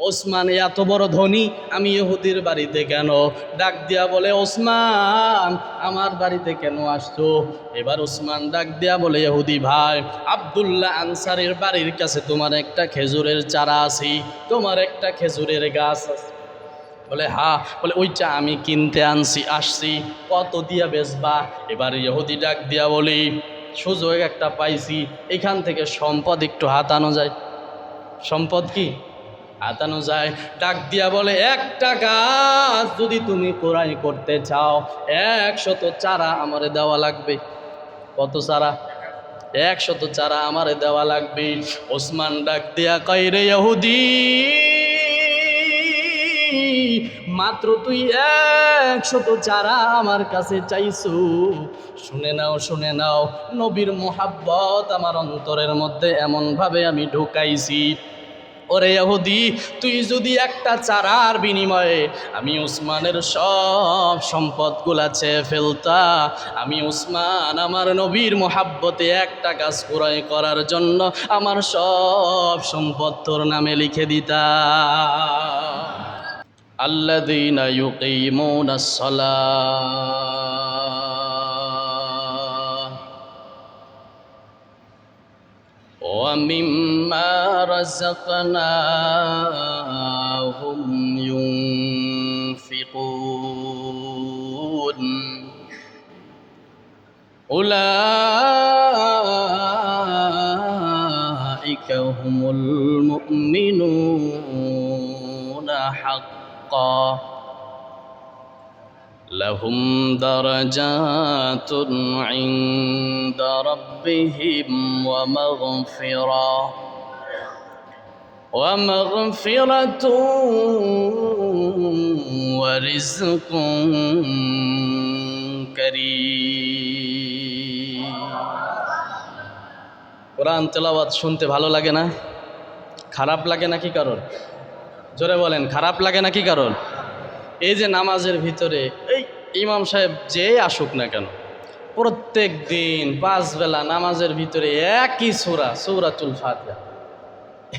ওসমান এত বড় ধনী, আমি ইহুদির বাড়িতে কেন? ডাক দিয়া বলে, ওসমান আমার বাড়িতে কেন আসছো? এবার ওসমান ডাক দিয়া বলে, ইহুদি ভাই, আব্দুল্লাহ আনসারীর বাড়ির কাছে তোমার একটা খেজুরের চারা আছে, তোমার একটা খেজুরের গাছ আছে। বলে হ্যাঁ। বলে ওইটা আমি কিনতে আসছি, কত দিয়া বেচবা? এবার ইহুদি ডাক দিয়া বলি, সুযোগ একটা পাইছি, এখান থেকে সম্পদ একটু হাতানো যায়। সম্পদ কি হাতানো যায়? ডাক দিয়া বলে, একটা গাছ যদি তুমি ক্রয় করতে চাও, 100 চারা আমারে দেওয়া লাগবে। কত চারা? 100 চারা আমারে দেওয়া লাগবে। ওসমান ডাক দিয়া কয়, রে ইহুদি, মাত্র তুই 100 চারা আমার কাছে চাইছু। শুনে নাও, শুনে নাও, নবীর মোহাব্বত আমার অন্তরের মধ্যে এমনভাবে আমি ঢুকাইছি। ওরে ইহুদি, তুই যদি একটা চারার বিনিময়ে আমি উসমানের সব সম্পদগুলা চেয়ে ফেলতা, আমি উসমান আমার নবীর মোহাব্বতে একটা কাজ ক্রয় করার জন্য আমার সব সম্পদ তোর নামে লিখে দিতা। আল্লাযীনা ইউকীমুনাস সালাহ ওয়া মিম্মা রাযাকনাহুম ইউনফিকুন উলাইকা হুমুল মুমিনুনা হাক্কান লাহুম দারাজাতুন ইনদা রাব্বিহিম ওয়া মাগফিরাতুন ওয়া রিজকুন কারীম। কোরআন তেলাওয়াত শুনতে ভালো লাগে না? খারাপ লাগে নাকি কারণ? জোরে বলেন, খারাপ লাগে নাকি কারণ? এই যে নামাজের ভিতরে এই ইমাম সাহেব যে আসুক না কেন, প্রত্যেক দিন 5 বেলা নামাজের ভিতরে একই সূরাতুল ফাতিহা,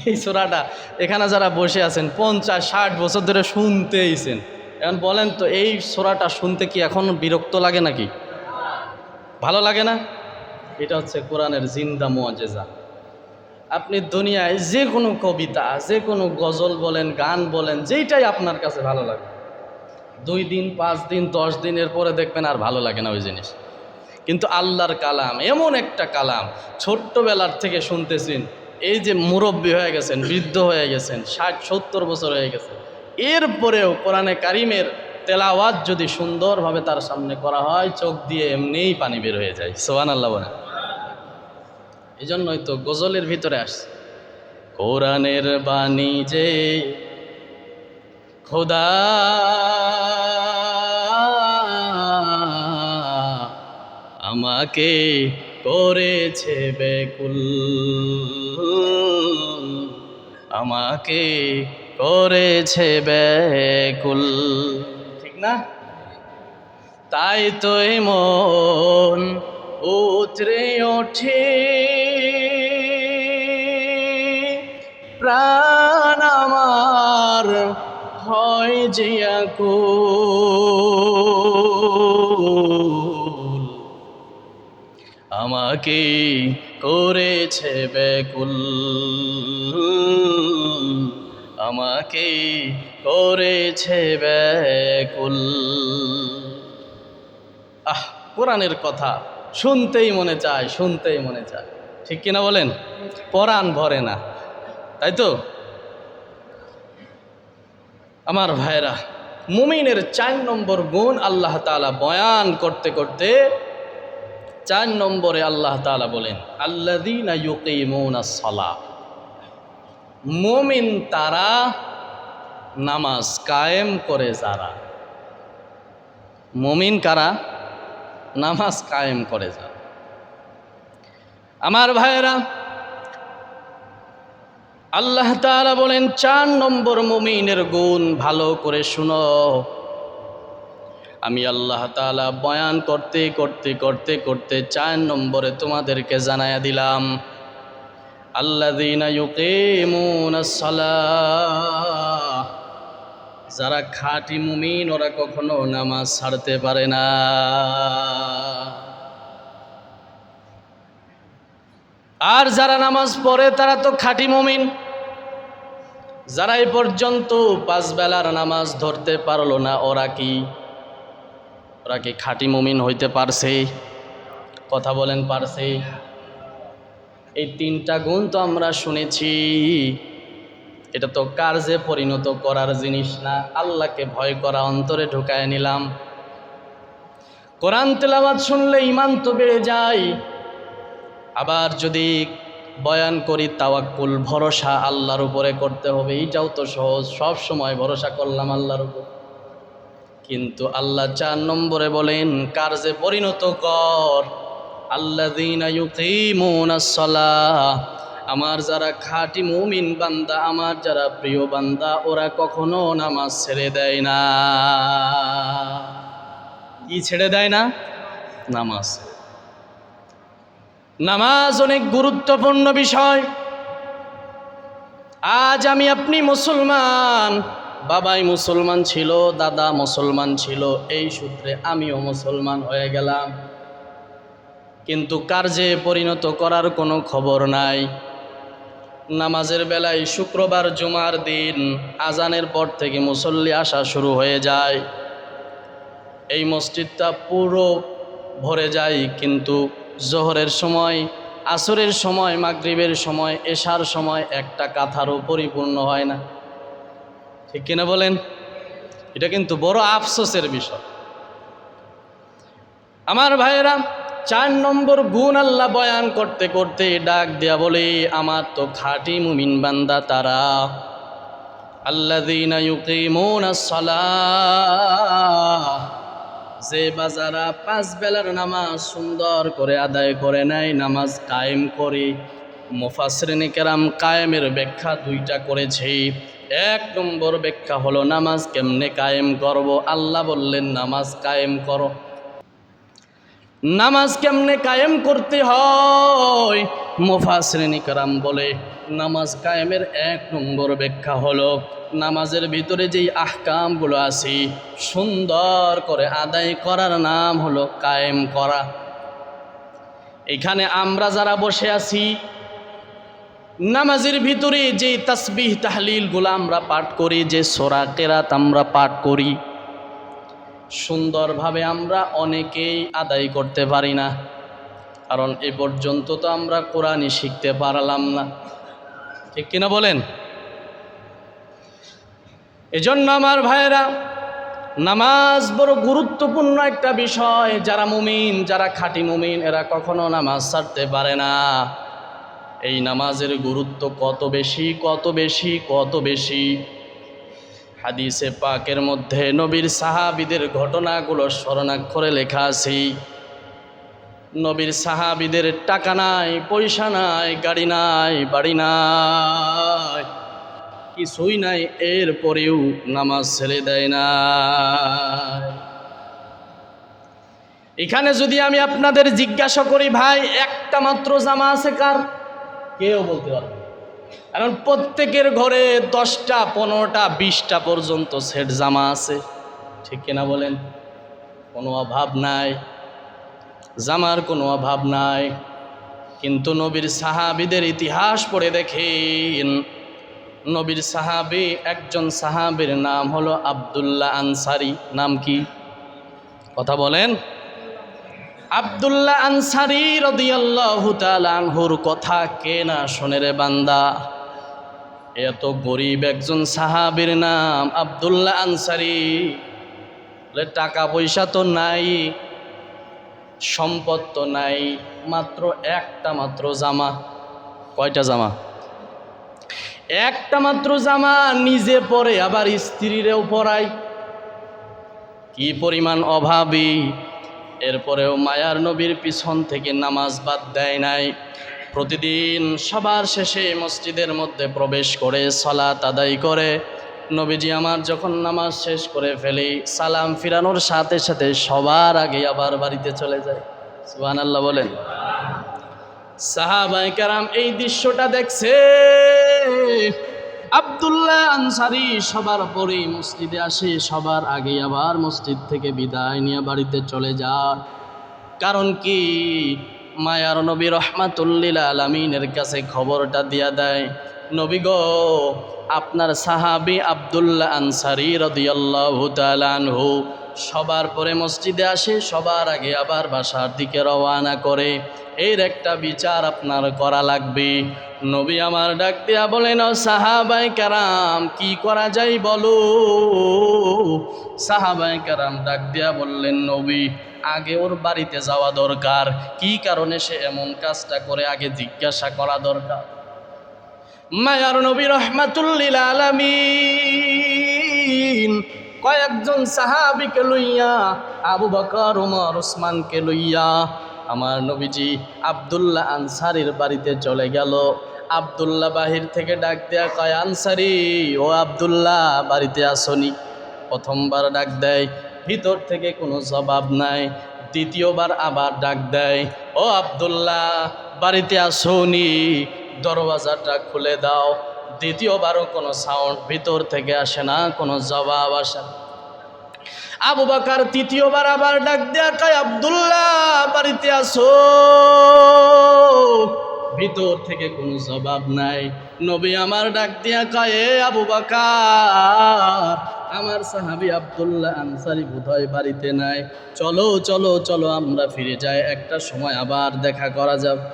এই সূরাটা এখানে যারা বসে আছেন 50-60 বছর ধরে শুনতেইছেন। এখন বলেন তো, এই সূরাটা শুনতে কি এখন বিরক্ত লাগে নাকি? ভালো লাগে না? এটা হচ্ছে কোরআনের জিন্দা মুআজিজা। আপনি দুনিয়ায় যে কোনো কবিতা, যে কোনো গজল বলেন, গান বলেন, যেইটাই আপনার কাছে ভালো লাগে, 2 দিন, 5 দিন, 10 দিনের পরে দেখবেন আর ভালো লাগে না ওই জিনিস। কিন্তু আল্লাহর কালাম এমন একটা কালাম, ছোট্টবেলার থেকে শুনতেছেন, এই যে মুরব্বী হয়ে গেছেন, বৃদ্ধ হয়ে গেছেন, 60-70 বছর হয়ে গেছে, এরপরেও কোরআনে কারিমের তেলাওয়াত যদি সুন্দরভাবে তার সামনে করা হয়, চোখ দিয়ে এমনিই পানি বের হয়ে যায়। সুবহানাল্লাহ বলে। এই জন্যই তো গজলের ভিতরে আসছে, কোরআনের বাণী যে খোদা আমাকে করেছে বেকুল, আমাকে করেছে বেকুল। ঠিক না? তাই তো মন উতরে ওঠে, প্রাণ আমার হয় যে আকুল, আমাকে করেছে বেকুল, আমাকে করেছে বেকুল। কোরআনের কথা শুনতেই মনে চায়, শুনতেই মনে চায়। ঠিক কিনা বলেন? পরাণ ভরে না, তাই তো? আমার ভাইরা, মুমিনের 4 নম্বর গুণ আল্লাহ তাআলা বয়ান করতে করতে 4 নম্বরে আল্লাহ তাআলা বলেন, আল্লাযীনা ইউকীমুনাস সালাহ। মুমিন তারা, নামাজ কায়েম করে যারা। মুমিন কারা? নামাজ কায়েম করে যারা। আমার ভাইরা, আল্লাহ তাআলা বলেন 4 নম্বর মুমিনের গুণ, ভালো করে শুনো। আমি আল্লাহ তাআলা বয়ান করতে করতে 4 নম্বরে তোমাদেরকে জানায়া দিলাম। আল্লাযীনা ইউকিমুনাস সালাহ, যারা খাঁটি মুমিন ওরা কখনো নামাজ ছাড়তে পারে না। আর যারা নামাজ পড়ে তারা তো খাঁটি মুমিন। যারা এই পর্যন্ত 5 বেলার নামাজ ধরতে পারলো না ওরা কি খাঁটি মুমিন হইতে পারছে? কথা বলেন, পারছে? এই 3টা গুণ তো আমরা শুনেছি, এটা তো কার্যে পরিণত করার জিনিস না। আল্লাহকে ভয় করা অন্তরে ঢুকায় নিলাম। কোরআন তেলাওয়াত শুনলে ঈমান তো বেড়ে যায়। আবার যদি বয়ান করি তাওয়াক্কুল, ভরসা আল্লাহর উপরে করতে হবে, এইটাও তো সহজ। সব সময় ভরসা করলাম আল্লাহর উপর। কিন্তু আল্লাহ 4 নম্বরে বলেন কার্যে পরিণত কর। আল্লাযীনা ইউকিমুনাস সালাহ, আমার যারা খাঁটি মুমিন বান্দা, আমার যারা প্রিয় বান্দা, ওরা কখনো নামাজ ছেড়ে দেয় না। কি ছেড়ে দেয় না? নামাজ। নামাজ অনেক গুরুত্বপূর্ণ বিষয়। আজ আমি আপনি মুসলমান, বাবাই মুসলমান ছিল, দাদা মুসলমান ছিল, এই সূত্রে আমিও মুসলমান হয়ে গেলাম, কিন্তু কার্যে পরিণত করার কোনো খবর নাই। নামাজের বেলায় শুক্রবার জুমার দিন আজানের পর থেকে মুসল্লি আসা শুরু হয়ে যায়, এই মসজিদটা পুরো ভরে যায়, কিন্তু জোহরের সময়, আসরের সময়, মাগরিবের সময়, এশার সময় একটা কাতারও পরিপূর্ণ হয় না। ঠিক কিনা বলেন? এটা কিন্তু বড় আফসোসের বিষয়। আমার ভাইয়েরা, 4 নম্বর গুণ আল্লাহ বয়ান করতে করতে ডাক দিয়া বলে, আমার তো খাঁটি মুমিন বান্দা তারা, আল্লাযীনা ইউকিমুনাস সালাহ, যে বাজারা 5 বেলার নামাজ সুন্দর করে আদায় করে নেয়, নামাজ কায়েম করে। মুফাসসিরিনে কেরাম কায়েমের ব্যাখ্যা 2টা করেছে। 1 নম্বর ব্যাখ্যা হলো নামাজ কেমনে কায়েম করব। আল্লাহ বললেন নামাজ কায়েম করো। নামাজ কেমনে কায়েম করতে হয়? মুফাসসিরিনে কেরাম বলে নামাজ কায়েমের 1 নম্বর ব্যাখ্যা হলো নামাজের ভিতরে যেই আহকামগুলো আছে সুন্দর করে আদায় করার নাম হলো কায়েম করা। এখানে আমরা যারা বসে আছি, নামাজের ভিতরে যে তাসবিহ তাহলিলগুলো আমরা পাঠ করি, যে সূরা কেরাত আমরা পাঠ করি, সুন্দরভাবে আমরা অনেকেই আদায় করতে পারি না, কারণ এ পর্যন্ত তো আমরা কোরআনই শিখতে পারলাম না। ঠিক কিনা বলেন? এজন্য আমার ভাইয়েরা, নামাজ বড় গুরুত্বপূর্ণ একটা বিষয়। যারা মুমিন, যারা খাঁটি মুমিন, এরা কখনো নামাজ ছাড়তে পারে না। এই নামাজের গুরুত্ব কত বেশি, কত বেশি, কত বেশি। হাদিসে পাকের মধ্যে নবীর সাহাবীদের ঘটনাগুলো স্মরণাক্ষরে লেখা আছে। নবীর সাহাবীদের টাকা নাই, পয়সা নাই, গাড়ি নাই, বাড়ি নাই, কিছুই নাই, এরপরেও নামাজ ছেড়ে দেয় না। এখানে যদি আমি আপনাদের জিজ্ঞাসা করি, ভাই একটা মাত্র জামা আছে কার? কেউ বলতে পারবে না, কারণ প্রত্যেকের ঘরে 10টা, 15টা, 20টা পর্যন্ত সেট জামা আছে। ঠিক কিনা বলেন? কোনো অভাব নাই, জামার কোনো অভাব নাই। কিন্তু নবীর সাহাবীদের ইতিহাস পড়ে দেখেন, নবীর সাহাবী, একজন সাহাবীর নাম হলো আব্দুল্লাহ আনসারী। নাম কি? কথা বলেন। আব্দুল্লাহ আনসারী রাদিয়াল্লাহু তাআলা আনহুর কথা কে না শোনে রে বান্দা? এত গরিব একজন সাহাবীর নাম আব্দুল্লাহ আনসারী, টাকা পয়সা তো নাই, সম্পদ তো নাই, মাত্র একটা মাত্র জামা। কয়টা জামা? একটা মাত্র জামা, নিজে পরে আবার স্ত্রীরেও পরায়। কি পরিমাণ অভাবী! এরপরেও মায়ার নবীর পিছন থেকে নামাজ বাদ দেয় নাই। প্রতিদিন সবার শেষে মসজিদের মধ্যে প্রবেশ করে সালাত আদায় করে। নবীজি আমার যখন নামাজ শেষ করে ফেলি, সালাম ফিরানোর সাথে সাথে সবার আগে আবার বাড়িতে চলে যায়। সুবহানাল্লাহ বলেন। সাহাবায়ে কেরাম এই দৃশ্যটা দেখছে। আব্দুল্লাহ আনসারী সবার পরে মসজিদে আসে, সবার আগে আবার মসজিদ থেকে বিদায় নিয়ে বাড়িতে চলে যায়। কারণ কি? মায়ার নবী রহমাতুল্লিল আলামিনের কাছে খবরটা দিয়া দেয়, নবী গো, আপনার সাহাবী আব্দুল্লাহ আনসারী রাদিয়াল্লাহু তাআলা আনহু সবার পরে মসজিদে আসে, সবার আগে আবার বাসার দিকে রওনা করে। এর একটা বিচার আপনার করা লাগবে। নবী আমার ডাক দিয়া বলেন, ও সাহাবায়ে কেরাম, কি করা যায় বলো। সাহাবায়ে কেরাম ডাক দিয়া বললেন, নবী, আগে ওর বাড়িতে যাওয়া দরকার। কি কারণে সে এমন কাজটা করে আগে জিজ্ঞাসা করা দরকার। মায়ার নবী রহমাতুল্লিল আলামিন কয়েকজন সাহাবীকে লইয়া, আবু বকর, ওমর, ওসমানকে লইয়া আমার নবীজি আব্দুল্লাহ আনসারীর বাড়িতে চলে গেল। আব্দুল্লাহ বাহির থেকে ডাক দেয়া কয়, আনসারী, ও আব্দুল্লাহ, বাড়িতে আসনি? প্রথমবার ডাক দেয়, ভিতর থেকে কোনো জবাব নাই। দ্বিতীয়বার আবার ডাক দেয়, ও আব্দুল্লাহ, বাড়িতে আসনি? দরওয়াজাটা খুলে দাও। দ্বিতীয়বারও কোনো সাউন্ড ভিতর থেকে আসে না, কোনো জবাব আসে না। আবু বকর তৃতীয়বার আবার ডাক দেয়া কয়, আব্দুল্লাহ, বাড়িতে আসো? ভিতর থেকে কোনো জবাব নাই। নবী আমার ডাক দিয়া কয়, এ আবু বকর, আমার সাহাবী আব্দুল্লাহ আনসারী বোধহয় বাড়িতে নাই, চলো চলো চলো আমরা ফিরে যাই, একটা সময় আবার দেখা করা যাবে।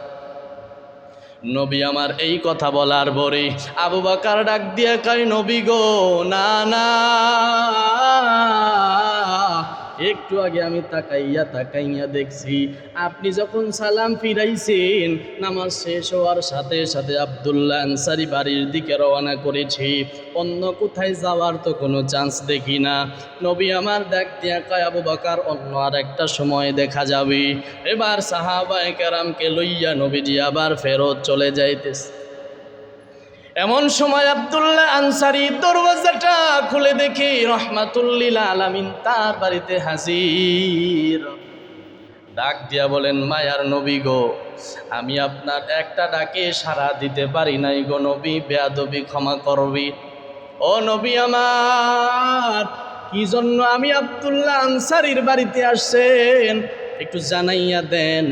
নবী আমার এই কথা বলার পরে আবু বকর ডাক দিয়া কয়, নবী গো, না না, একটু আগে আমি তাকাইয়া দেখছি, আপনি যখন সালাম ফিরাইছেন, নামাজ শেষ হওয়ার সাথে সাথে আব্দুল্লাহ আনসারী বাড়ির দিকে রওনা করেছি, অন্য কোথায় যাওয়ার তো কোনো চান্স দেখি না। নবী আমার ডাক দিয়া কয়, আবু বকর, অন্য আর একটা সময় দেখা যাবে। এবার সাহাবায়ে কেরামকে লইয়া নবীজি আবার ফেরত চলে যাইতেছে। এমন সময় আব্দুল্লাহ আনসারী দরওয়াজাটা খুলে দেখি রহমাতুল্লিল আলামিন তার বাড়িতে হাজির। ডাক দিয়া বলেন, মায়ার নবী গো, আমি আপনার একটা ডাকে সাড়া দিতে পারি নাই গো নবী, বেয়াদবি ক্ষমা করবি। ও নবী আমার, কি জন্য আমি আব্দুল্লাহ আনসারীর বাড়িতে আসছেন একটু জানাইয়া দেন।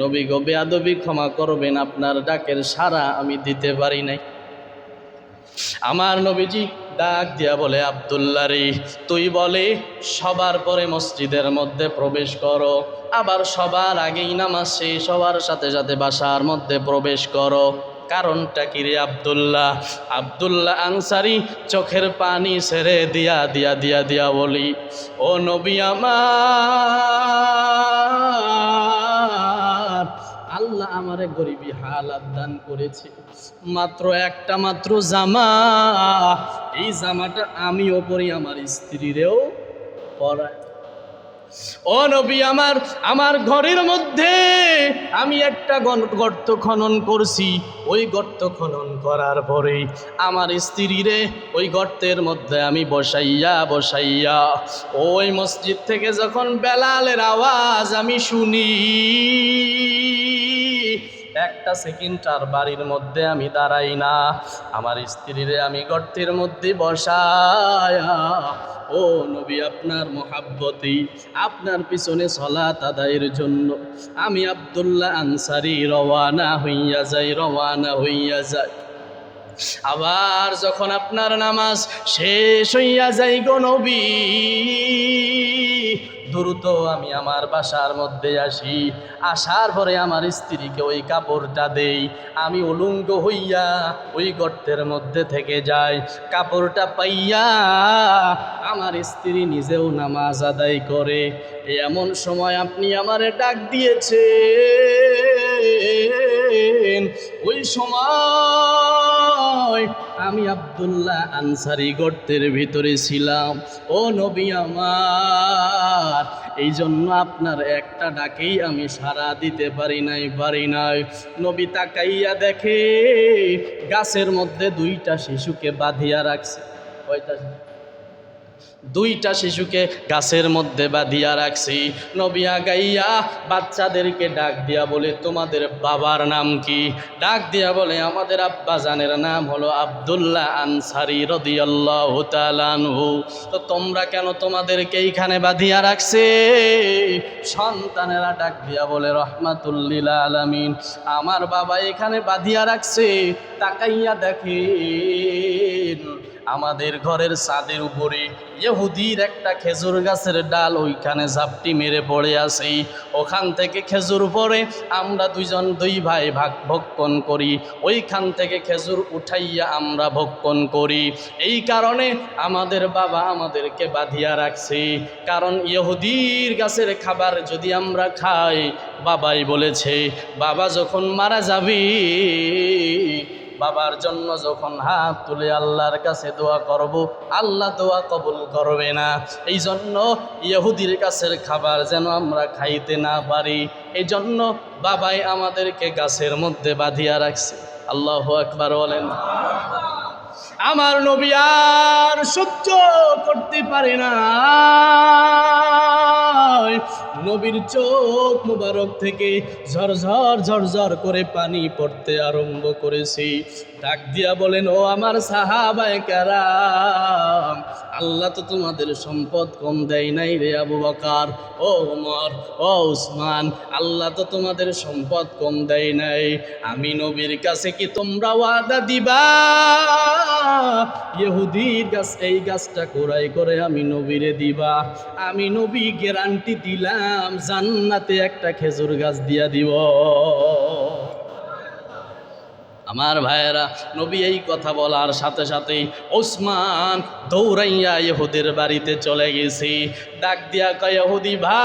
নবী গো, বেয়াদবি ক্ষমা করবেন, আপনার ডাকের সাড়া আমি দিতে পারি নাই। আমার নবীজি ডাক দিয়া বলে, আব্দুল্লাহ রে, তুই বলে সবার পরে মসজিদের মধ্যে প্রবেশ করো, আবার সবার আগেই নামাজ শেষ হওয়ার সাথে সাথে বাসার মধ্যে প্রবেশ করো, কারণটা কি রে আব্দুল্লাহ? আব্দুল্লাহ আনসারী চোখের পানি ছেড়ে দিয়া দিয়া দিয়া দিয়া বলি, ও নবী আমার, আল্লাহ আমারে গরিবী হালাত দান করেছে, মাত্র একটা মাত্র জামা, এই জামাটা আমিও পরি, আমার স্ত্রীরেও পরাই। ও নবী আমার, আমার ঘরের মধ্যে আমি একটা গর্ত খনন করছি, ওই গর্ত খনন করার পরে আমার স্ত্রীরে ওই গর্তের মধ্যে আমি বসাইয়া বসাইয়া ওই মসজিদ থেকে যখন বেলালের আওয়াজ আমি শুনি, একটা সেকেন্ড আর বাড়ির মধ্যে আমি দাঁড়াই না, আমার স্ত্রীরে আমি গর্তের মধ্যে বসায়া, ও নবী, আপনার মহাব্বতে আপনার পিছনে সালাত আদায়ের জন্য আমি আব্দুল্লাহ আনসারী রওয়ানা হইয়া যাই। আবার যখন আপনার নামাজ শেষ হইয়া যাই গো নবী, দ্রুত আমি আমার বাসার মধ্যে আসি, আসার পরে আমার স্ত্রীকে ওই কাপড়টা দেই, আমি উলঙ্গ হইয়া ওই গর্তের মধ্যে থেকে যাই, কাপড়টা পাইয়া আমার স্ত্রী নিজেও নামাজ আদায় করে। এমন সময় আপনি আমারে ডাক দিয়েছেন, ওই সময় আমি আব্দুল্লাহ আনসারী গর্তের ভিতরে ছিলাম। ও নবী আমার, এই জন্য আপনার একটা ডাকেই আমি সাড়া দিতে পারি নাই। নবী তাকাইয়া দেখে গাছের মধ্যে দুইটা শিশুকে বাঁধিয়া রাখছে। কয়টা? দুইটা শিশুকে গাছের মধ্যে বাঁধিয়া রাখছি। নবী আগাইয়া বাচ্চাদেরকে ডাক দিয়া বলে, তোমাদের বাবার নাম কি? ডাক দিয়া বলে, আমাদের আব্বা জানের নাম হলো আব্দুল্লাহ আনসারী রাদিয়াল্লাহু তাআলা আনহু। তো তোমরা কেন তোমাদেরকে এইখানে বাঁধিয়া রাখছে? সন্তানেরা ডাক দিয়া বলে, রহমাতুল লিল আলামিন, আমার বাবা এখানে বাঁধিয়া রাখছে। তাকাইয়া দেখেন আমাদের ঘরের ছাদের উপরে ইহুদির একটা খেজুর গাছের ডাল ওইখানে ঝাপটি মেরে পড়ে আছে। ওখান থেকে খেজুর পড়ে আমরা দুই ভাই ভক্ষণ করি, ওইখান থেকে খেজুর উঠাইয়া আমরা ভক্ষণ করি। এই কারণে আমাদের বাবা আমাদেরকে বাঁধিয়া রাখছে। কারণ ইহুদির গাছের খাবার যদি আমরা খাই, বাবাই বলেছে বাবা যখন মারা যাবে, বাবার জন্য যখন হাত তুলে আল্লাহর কাছে দোয়া করব, আল্লাহ দোয়া কবুল করবে না। এই জন্য ইহুদির কাছের খাবার যেন আমরা খাইতে না পারি, এই জন্য বাবাই আমাদেরকে গাছের মধ্যে বাঁধিয়া রাখছে। আল্লাহু আকবার বলেন। আমার নবী আর সহ্য করতে পারে না, নবীর চোখ মুবারক থেকে ঝরঝর ঝরঝর করে পানি পড়তে আরম্ভ করেছে। ডাক দিয়া বলেন, ও আমার সাহাবায়ে কেরাম, আল্লাহ তো তোমাদের সম্পদ কম দেয় নাই রে আবু বকর, ও ওমর, ও উসমান, আল্লাহ তো তোমাদের সম্পদ কম দেয় নাই। আমি নবীর কাছে কি তোমরা ওয়াদা দিবা ইহুদির গাছ এই গাছটা কোরাই করে আমি নবীরে দিবা? আমি নবী গ্যারান্টি দিলাম জান্নাতে একটা খেজুর গাছ দিয়া দিব। আমার ভাইয়েরা, নবী এই কথা বলার সাথে সাথেই ওসমান দৌড়াইয়া ইহুদের বাড়িতে চলে গেছি। ডাক দিয়া কয়, ইহুদি ভাই,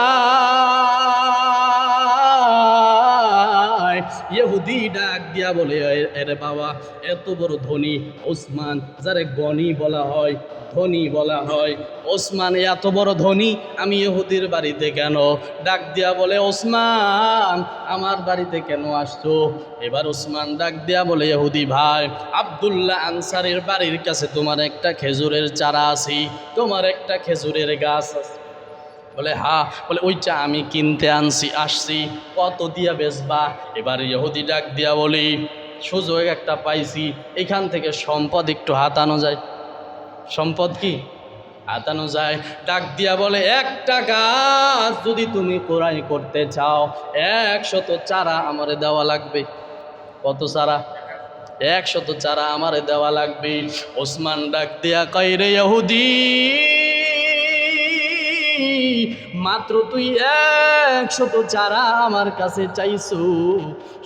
ইহুদি ডাক দিয়া বলে, আরে বাবা, এত বড় ধনী ওসমান, যারে গনি বলা হয়, ধনী বলা হয়, ওসমান এত বড় ধনী, আমি ইহুদির বাড়িতে কেন? ডাক দিয়া বলে, ওসমান আমার বাড়িতে কেন আসছো? এবার ওসমান ডাক দিয়া বলে, ইহুদি ভাই, আব্দুল্লাহ আনসারীর বাড়ির কাছে তোমার একটা খেজুরের চারা আছে, তোমার একটা খেজুরের গাছ আছে। বলে হ্যাঁ। বলে ওইটা আমি কিনতে আসছি, কত দিয়া বেচবা? এবার ইহুদি ডাক দিয়া বলি, সুযোগ একটা পাইছি, এখান থেকে সম্পদ একটু হাতানো যায়। সম্পদ কি হাতানো যায়। ডাক দিয়া বলে, একটা গাছ যদি তুমি ক্রয় করতে চাও, 100 চারা আমারে দেওয়া লাগবে। কত চারা? 100 চারা আমারে দেওয়া লাগবে। ওসমান ডাক দিয়া কয়, রে ইহুদি, মাত্র তুই 100 চারা আমার কাছে চাইছু?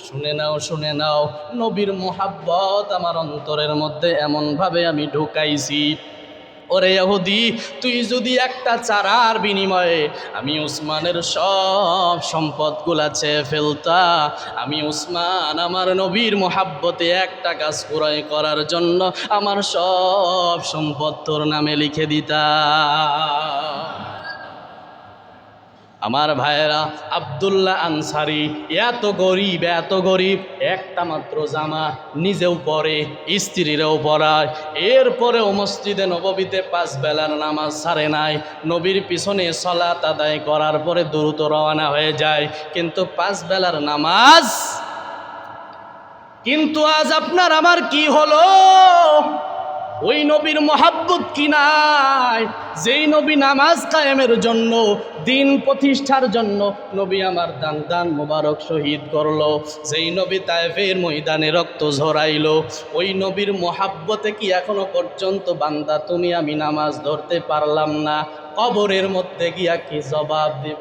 শুনে নাও, শুনে নাও, নবীর মোহাব্বত আমার অন্তরের মধ্যে এমনভাবে আমি ঢুকাইছি। ওরে ইহুদি, তুই যদি একটা চারার বিনিময়ে আমি উসমানের সব সম্পদগুলা চেয়ে ফেলতা, আমি উসমান আমার নবীর মোহাব্বতে একটা গাছ ক্রয় করার জন্য আমার সব সম্পদ তোর নামে লিখে দিতা। আমার ভাইয়েরা, আব্দুল্লাহ আনসারী এত গরিব, এত গরিব, একটা মাত্র জামা নিজেও পরে, স্ত্রীরাও পরায়, এরপরেও মসজিদে নববীতে 5 বেলার নামাজ ছাড়ে নাই। নবীর পিছনে সালাত আদায় করার পরে দ্রুত রওনা হয়ে যায়, কিন্তু 5 বেলার নামাজ। কিন্তু আজ আপনার আমার কি হলো? ওই নবীর মোহাব্বত কি নাই? যেই নবী নামাজ কায়েমের জন্য, দিন প্রতিষ্ঠার জন্য নবী আমার দান মোবারক শহীদ করলো, যেই নবী তায়েফের ময়দানে রক্ত ঝরাইলো, ওই নবীর মোহাব্বতে কি এখনো পর্যন্ত বান্দা তুমি আমি নামাজ ধরতে পারলাম না? কবরের মধ্যে গিয়া কি জবাব দেব?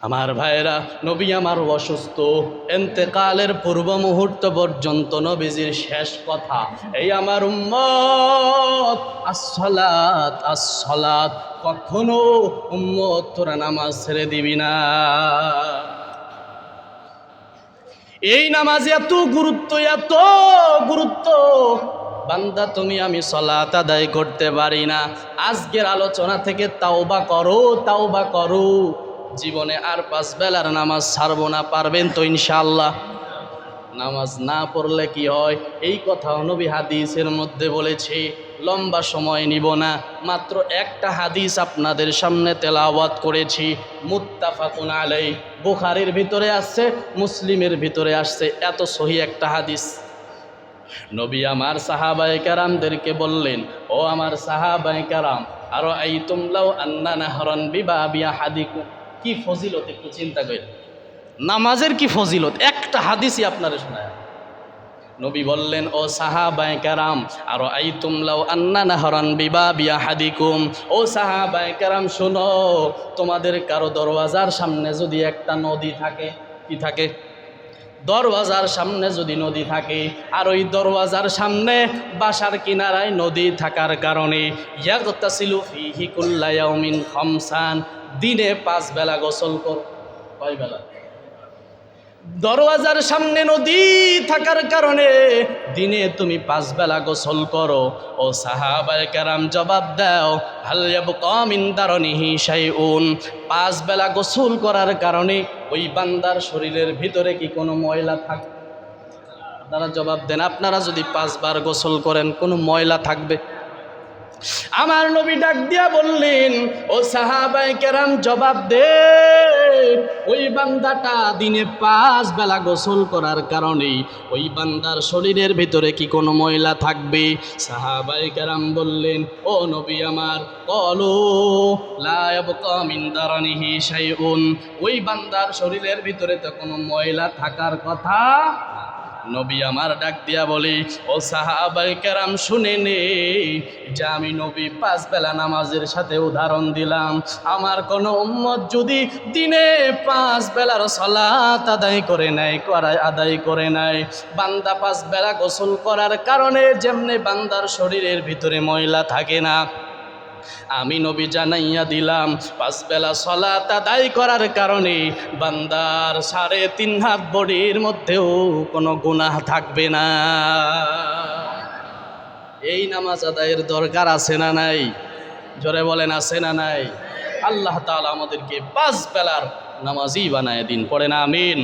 আমার ভাইরা, নবী আমার অসুস্থ, ইন্তেকালের পূর্ব মুহূর্ত পর্যন্ত নবীজির শেষ কথা, এই আমার উম্মত আসসালাত আসসালাত, কখনো উম্মত তোরা নামাজ ছেড়ে দিবি না। এই নামাজে এত গুরুত্ব, এত গুরুত্ব, বান্দা তুমি আমি সালাত আদায় করতে পারি না। আজকের আলোচনা থেকে তাওবা করো, তাওবা করো, জীবনে আর 5 বেলার নামাজ ছাড়বো না। পারবেন তো ইনশাআল্লাহ? নামাজ না পড়লে কি হয়, এই কথা নবী হাদিসের মধ্যে বলেছে। লম্বা সময় নিব না, মাত্র একটা হাদিস আপনাদের সামনে তেলাওয়াত করেছি। মুত্তাফাকুন আলাই, বুখারীর ভিতরে আসছে, মুসলিমের ভিতরে আসছে, এত সহি একটা হাদিস। নবী আমার সাহাবায়ে কেরামদেরকে বললেন, ও আমার সাহাবায়ে কেরাম, আরো আইতুম লাউ আন্না নাহরান বিবাবি আহাদিকুম। কি ফজিলত একটু চিন্তা করেন, নামাজের কি ফজিলত, একটা হাদিসই আপনারা শোনায়। নবী বললেন, ও সাহাবায়ে কেরাম, আরো আইতুম লাউ আন্না নাহরান বিবাবি আহাদিকুম, ও সাহাবায়ে কেরাম শোনো, তোমাদের কারো দরওয়াজার সামনে যদি একটা নদী থাকে, কি থাকে, দরওয়াজার সামনে যদি নদী থাকে, আর ওই দরওয়াজার সামনে বাসার কিনারায় নদী থাকার কারণে ইয়াগতাসিলু ফীহি কুল্লা ইয়াউমিন খামসান, দিনে 5 বেলা গোসল কর। কয় বেলা? দরওয়াজার সামনে নদী থাকার কারণে দিনে তুমি 5 বেলা গোসল করো। ও সাহাবায়ে কেরাম জবাব দাও, হাল ইয়াবকা মিন দারনিহি শাইউন, 5 বেলা গোসল করার কারণে ওই বান্দার শরীরের ভিতরে কি কোনো ময়লা থাকে? আপনারা জবাব দেন, আপনারা যদি 5 বার গোসল করেন কোনো ময়লা থাকবে? আমার নবী ডাক দিয়া বললেন, ও সাহাবায়ে কেরাম জবাব দে, ওই বান্দাটা দিনে 5 বেলা গোসল করার কারণে ওই বান্দার শরীরের ভিতরে কি কোনো ময়লা থাকবে? সাহাবায়ে কেরাম বললেন, ও নবী আমার, ক্বালু লা ইয়াবকা মিন দারানিহি শাইউন, ওই বান্দার শরীরের ভিতরে তো কোনো ময়লা থাকার কথা। নবী আমার ডাক দিয়া বলে, ও সাহাবায়ে কেরাম শুনে নে, যা আমি নবী 5 বেলা নামাজের সাথে উদাহরণ দিলাম, আমার কোনো উম্মত যদি দিনে 5 বেলার সালাত আদায় করে নেয়, বান্দা 5 বেলা গোসল করার কারণে যেমনে বান্দার শরীরের ভিতরে ময়লা থাকে না, আমি নবী জানাইয়া দিলাম 5 বেলা সালাত আদায় করার কারণে বান্দার 3.5 হাত বডির মধ্যেও কোনো গুনাহ থাকবে না। এই নামাজ আদায়ের দরকার আছে না নাই? জোরে বলেন, আছে না নাই? আল্লাহ তাআলা আমাদেরকে 5 বেলার নামাজি বানায় দিন, পড়েন আমিন।